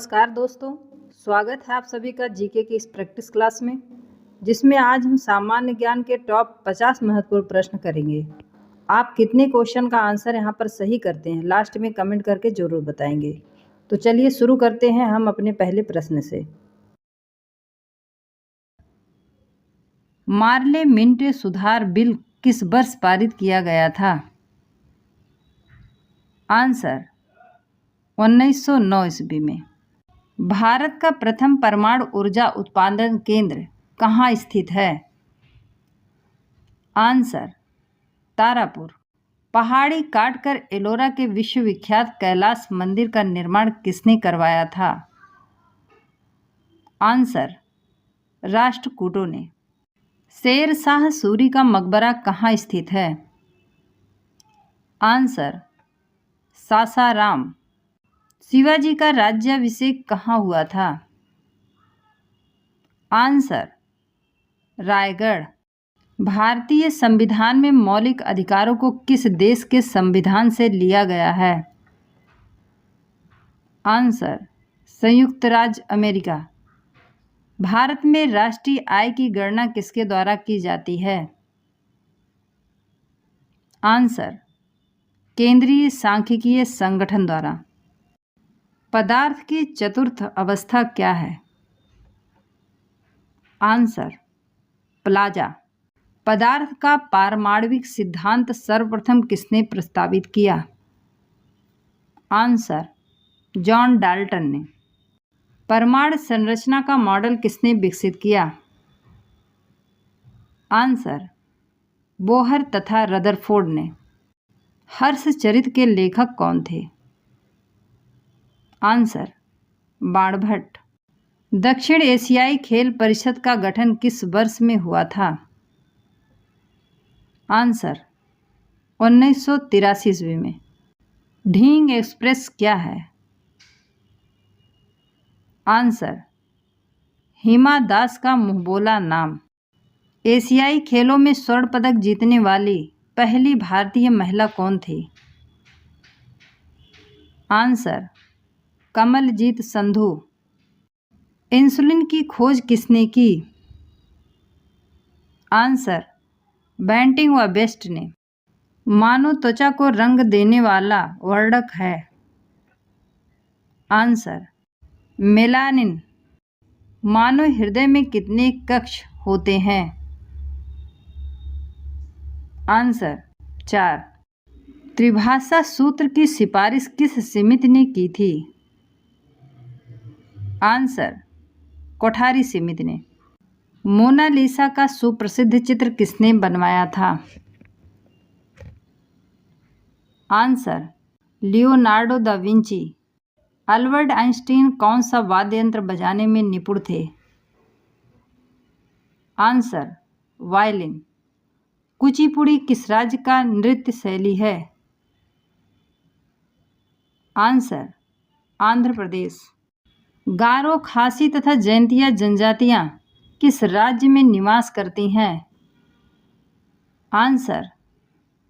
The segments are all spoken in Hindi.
नमस्कार दोस्तों, स्वागत है आप सभी का जीके की इस प्रैक्टिस क्लास में, जिसमें आज हम सामान्य ज्ञान के टॉप 50 महत्वपूर्ण प्रश्न करेंगे। आप कितने क्वेश्चन का आंसर यहाँ पर सही करते हैं, लास्ट में कमेंट करके ज़रूर बताएंगे। तो चलिए शुरू करते हैं हम अपने पहले प्रश्न से। पार्लियामेंट सुधार बिल किस वर्ष पारित किया गया था? आंसर 1909 ईस्वी में। भारत का प्रथम परमाणु ऊर्जा उत्पादन केंद्र कहाँ स्थित है? आंसर तारापुर। पहाड़ी काटकर एलोरा के विश्वविख्यात कैलाश मंदिर का निर्माण किसने करवाया था? आंसर राष्ट्रकूटों ने। शेर शाह सूरी का मकबरा कहाँ स्थित है? आंसर सासाराम। शिवाजी का राज्याभिषेक कहाँ हुआ था? आंसर रायगढ़। भारतीय संविधान में मौलिक अधिकारों को किस देश के संविधान से लिया गया है? आंसर संयुक्त राज्य अमेरिका। भारत में राष्ट्रीय आय की गणना किसके द्वारा की जाती है? आंसर केंद्रीय सांख्यिकीय संगठन द्वारा। पदार्थ की चतुर्थ अवस्था क्या है? Answer plaza. पदार्थ का पारमाणविक सिद्धांत सर्वप्रथम किसने प्रस्तावित किया? आंसर जॉन डाल्टन ने। परमाणु संरचना का मॉडल किसने विकसित किया? आंसर बोहर तथा रदरफोर्ड ने। हर्षचरित के लेखक कौन थे? आंसर बाणभट्ट। दक्षिण एशियाई खेल परिषद का गठन किस वर्ष में हुआ था? आंसर 1983 ईस्वी में। ढींग एक्सप्रेस क्या है? आंसर हिमा दास का मुंहबोला नाम। एशियाई खेलों में स्वर्ण पदक जीतने वाली पहली भारतीय महिला कौन थी? आंसर कमलजीत संधू। इंसुलिन की खोज किसने की? आंसर बेंटिंग व बेस्ट ने। मानव त्वचा को रंग देने वाला वर्णक है? Answer melanin. मानव हृदय में कितने कक्ष होते हैं? आंसर 4। त्रिभाषा सूत्र की सिफारिश किस समिति ने की थी? आंसर कोठारी समिति ने। मोनालिसा का सुप्रसिद्ध चित्र किसने बनवाया था? Answer Leonardo da Vinci. Albert Einstein कौन सा वाद्य यंत्र बजाने में निपुण थे? Answer violin. कुचिपुड़ी किस राज्य का नृत्य शैली है? आंसर आंध्र प्रदेश। गारो, खासी तथा जयंतिया जनजातियां किस राज्य में निवास करती हैं? आंसर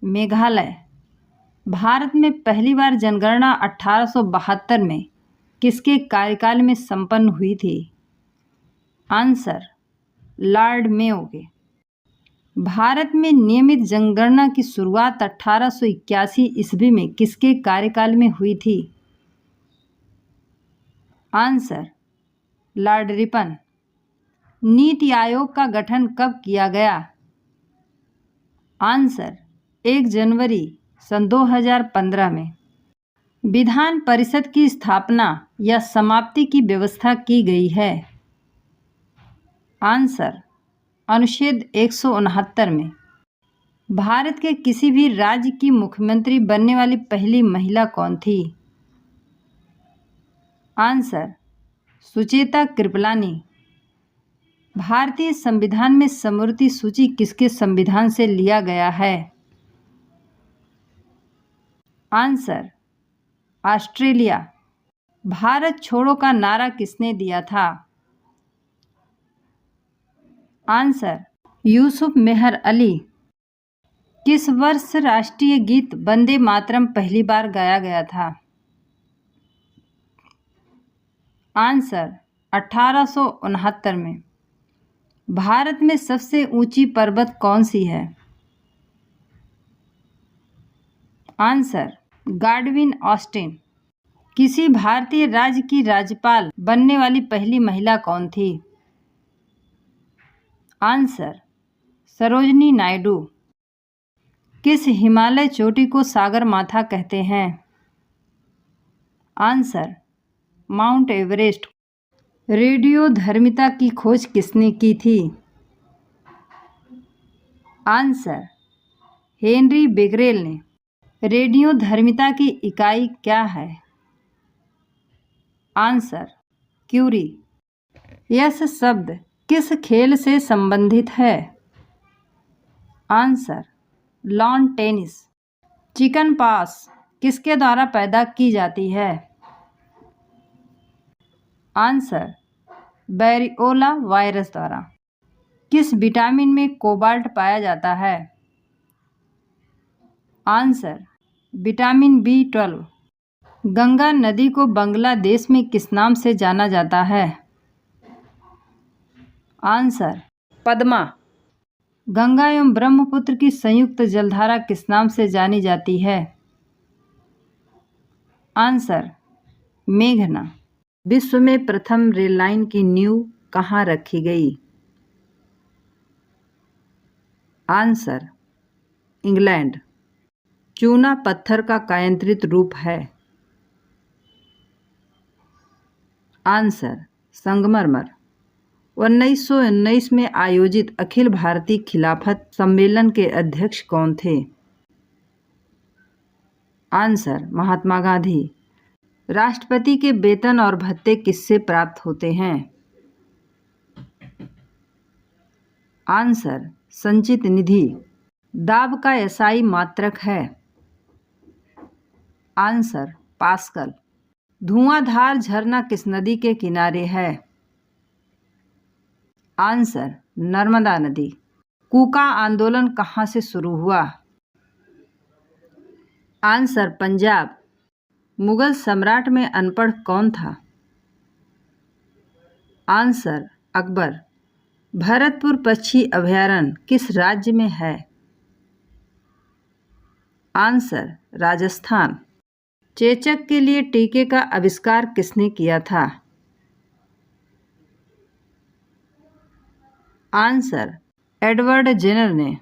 मेघालय। भारत में पहली बार जनगणना 1872 में किसके कार्यकाल में संपन्न हुई थी? आंसर लॉर्ड मेयो के। भारत में नियमित जनगणना की शुरुआत 1881 ईस्वी में किसके कार्यकाल में हुई थी? Answer Lord Ripon. NITI Aayog का गठन कब किया गया? आंसर 1 जनवरी सन 2015 में। विधान परिषद की स्थापना या समाप्ति की व्यवस्था की गई है? आंसर अनुच्छेद 169 में। भारत के किसी भी राज्य की मुख्यमंत्री बनने वाली पहली महिला कौन थी? आंसर सुचेता कृपलानी। भारतीय संविधान में समवर्ती सूची किसके संविधान से लिया गया है? Answer Australia. भारत छोड़ो का नारा किसने दिया था? आंसर यूसुफ मेहर अली। किस वर्ष राष्ट्रीय गीत वंदे मातरम पहली बार गाया गया था? आंसर 1869 में। भारत में सबसे ऊंची पर्वत कौन सी है? Answer गाडविन Austin. किसी भारतीय राज्य की राज्यपाल बनने वाली पहली महिला कौन थी? आंसर सरोजनी नायडू। किस हिमालय चोटी को सागरमाथा कहते हैं? Answer mount Everest. रेडियोधर्मिता की खोज किसने की थी? आंसर हेनरी बेगरेल ने। रेडियोधर्मिता की इकाई क्या है? Answer Curie. यस शब्द किस खेल से संबंधित है? Answer lawn tennis. Chicken pox किसके द्वारा पैदा की जाती है? आंसर बैरिओला वायरस द्वारा। किस विटामिन में कोबाल्ट पाया जाता है? Answer vitamin B12। गंगा नदी को बांग्लादेश में किस नाम से जाना जाता है? आंसर पद्मा। गंगा एवं ब्रह्मपुत्र की संयुक्त जलधारा किस नाम से जानी जाती है? आंसर मेघना। विश्व में प्रथम रेल लाइन की नींव कहाँ रखी गई? Answer England. चूना पत्थर का कायांतरित रूप है? आंसर संगमरमर। 1919 में आयोजित अखिल भारतीय खिलाफत सम्मेलन के अध्यक्ष कौन थे? आंसर महात्मा गांधी। राष्ट्रपति के वेतन और भत्ते किससे प्राप्त होते हैं? आंसर संचित निधि। दाब का एसआई मात्रक है? Answer pascal. धुआंधार झरना किस नदी के किनारे है? आंसर नर्मदा नदी। कूका आंदोलन कहाँ से शुरू हुआ? आंसर पंजाब। मुगल सम्राट में अनपढ़ कौन था? आंसर अकबर। भरतपुर पक्षी अभयारण्य किस राज्य में है? आंसर राजस्थान। चेचक के लिए टीके का आविष्कार किसने किया था? आंसर एडवर्ड जेनर ने।